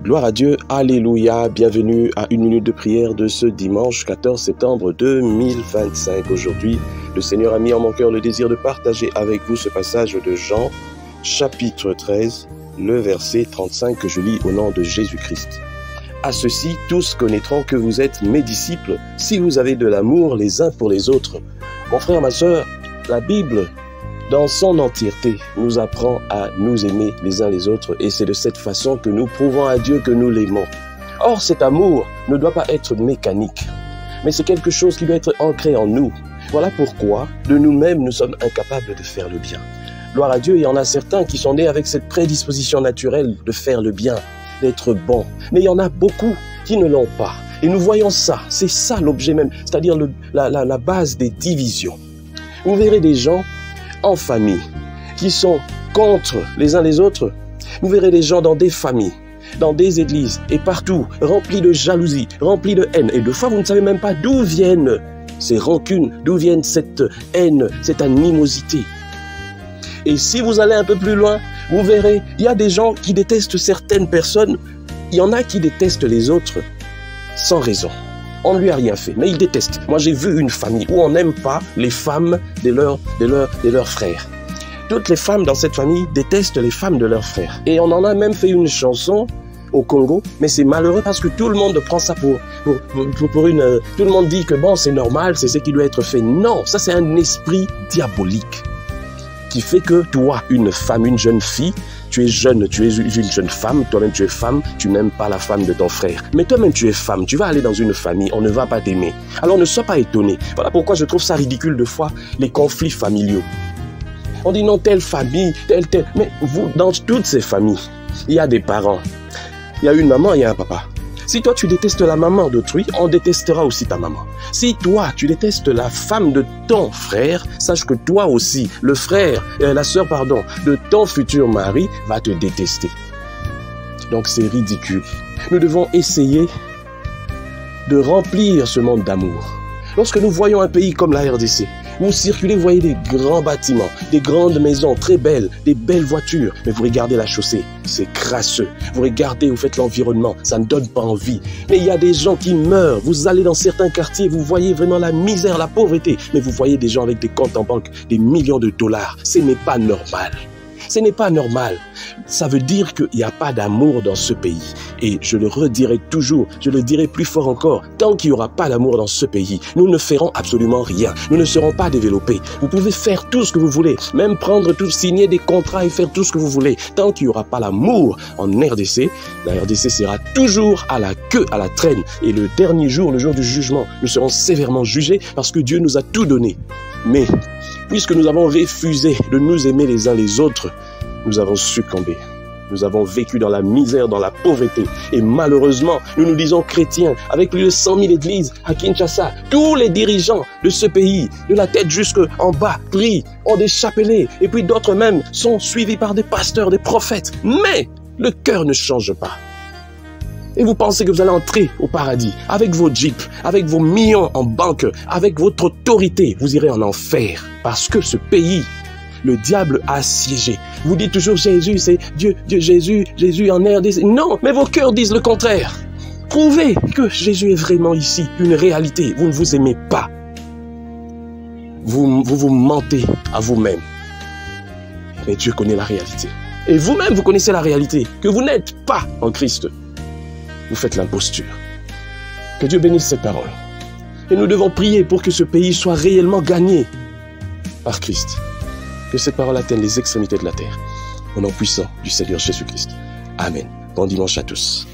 Gloire à Dieu, alléluia, bienvenue à une minute de prière de ce dimanche 14 septembre 2025. Aujourd'hui, le Seigneur a mis en mon cœur le désir de partager avec vous ce passage de Jean, chapitre 13, le verset 35 que je lis au nom de Jésus-Christ. À ceci, tous connaîtront que vous êtes mes disciples si vous avez de l'amour les uns pour les autres. Mon frère, ma sœur, la Bible, dans son entièreté, nous apprend à nous aimer les uns les autres et c'est de cette façon que nous prouvons à Dieu que nous l'aimons. Or, cet amour ne doit pas être mécanique, mais c'est quelque chose qui doit être ancré en nous. Voilà pourquoi, de nous-mêmes, nous sommes incapables de faire le bien. Gloire à Dieu, il y en a certains qui sont nés avec cette prédisposition naturelle de faire le bien, d'être bons. Mais il y en a beaucoup qui ne l'ont pas. Et nous voyons ça, c'est ça l'objet même, c'est-à-dire la base des divisions. Vous verrez des gens en famille, qui sont contre les uns les autres. Vous verrez des gens dans des familles, dans des églises et partout, remplis de jalousie, remplis de haine. Et de fois, vous ne savez même pas d'où viennent ces rancunes, d'où viennent cette haine, cette animosité. Et si vous allez un peu plus loin, vous verrez, il y a des gens qui détestent certaines personnes, il y en a qui détestent les autres sans raison. On ne lui a rien fait, mais il déteste. Moi, j'ai vu une famille où on n'aime pas les femmes de leurs frères. Toutes les femmes dans cette famille détestent les femmes de leurs frères. Et on en a même fait une chanson au Congo, mais c'est malheureux parce que tout le monde prend ça pour une... Tout le monde dit que bon, c'est normal, c'est ce qui doit être fait. Non, ça c'est un esprit diabolique qui fait que toi, une femme, une jeune fille, tu es jeune, tu es une jeune femme, toi-même tu es femme, tu n'aimes pas la femme de ton frère. Mais toi-même tu es femme, tu vas aller dans une famille, on ne va pas t'aimer. Alors ne sois pas étonné. Voilà pourquoi je trouve ça ridicule de fois, les conflits familiaux. On dit non, telle famille, telle. Mais vous, dans toutes ces familles, il y a des parents. Il y a une maman, il y a un papa. Si toi tu détestes la maman d'autrui, on détestera aussi ta maman. Si toi tu détestes la femme de ton frère, sache que toi aussi, le frère, la sœur pardon, de ton futur mari va te détester. Donc c'est ridicule. Nous devons essayer de remplir ce monde d'amour. Lorsque nous voyons un pays comme la RDC, vous circulez, vous voyez des grands bâtiments, des grandes maisons très belles, des belles voitures. Mais vous regardez la chaussée, c'est crasseux. Vous regardez, vous faites l'environnement, ça ne donne pas envie. Mais il y a des gens qui meurent. Vous allez dans certains quartiers, vous voyez vraiment la misère, la pauvreté. Mais vous voyez des gens avec des comptes en banque, des millions de dollars. Ce n'est pas normal. Ce n'est pas normal. Ça veut dire qu'il n'y a pas d'amour dans ce pays. Et je le redirai toujours, je le dirai plus fort encore. Tant qu'il n'y aura pas d'amour dans ce pays, nous ne ferons absolument rien. Nous ne serons pas développés. Vous pouvez faire tout ce que vous voulez, même prendre tout, signer des contrats et faire tout ce que vous voulez. Tant qu'il n'y aura pas l'amour en RDC, la RDC sera toujours à la queue, à la traîne. Et le dernier jour, le jour du jugement, nous serons sévèrement jugés parce que Dieu nous a tout donné. Mais puisque nous avons refusé de nous aimer les uns les autres, nous avons succombé. Nous avons vécu dans la misère, dans la pauvreté. Et malheureusement, nous nous disons chrétiens, avec plus de 100 000 églises à Kinshasa. Tous les dirigeants de ce pays, de la tête jusqu'en bas, prient, ont des chapelets. Et puis d'autres même sont suivis par des pasteurs, des prophètes. Mais le cœur ne change pas. Et vous pensez que vous allez entrer au paradis avec vos jeeps, avec vos millions en banque, avec votre autorité. Vous irez en enfer parce que ce pays, le diable a assiégé. Vous dites toujours Jésus, c'est Dieu, Jésus en RDC. Non, mais vos cœurs disent le contraire. Prouvez que Jésus est vraiment ici, une réalité. Vous ne vous aimez pas. Vous mentez à vous-même. Mais Dieu connaît la réalité. Et vous-même, vous connaissez la réalité, que vous n'êtes pas en Christ. Vous faites l'imposture. Que Dieu bénisse cette parole. Et nous devons prier pour que ce pays soit réellement gagné par Christ. Que cette parole atteigne les extrémités de la terre. Au nom puissant du Seigneur Jésus-Christ. Amen. Bon dimanche à tous.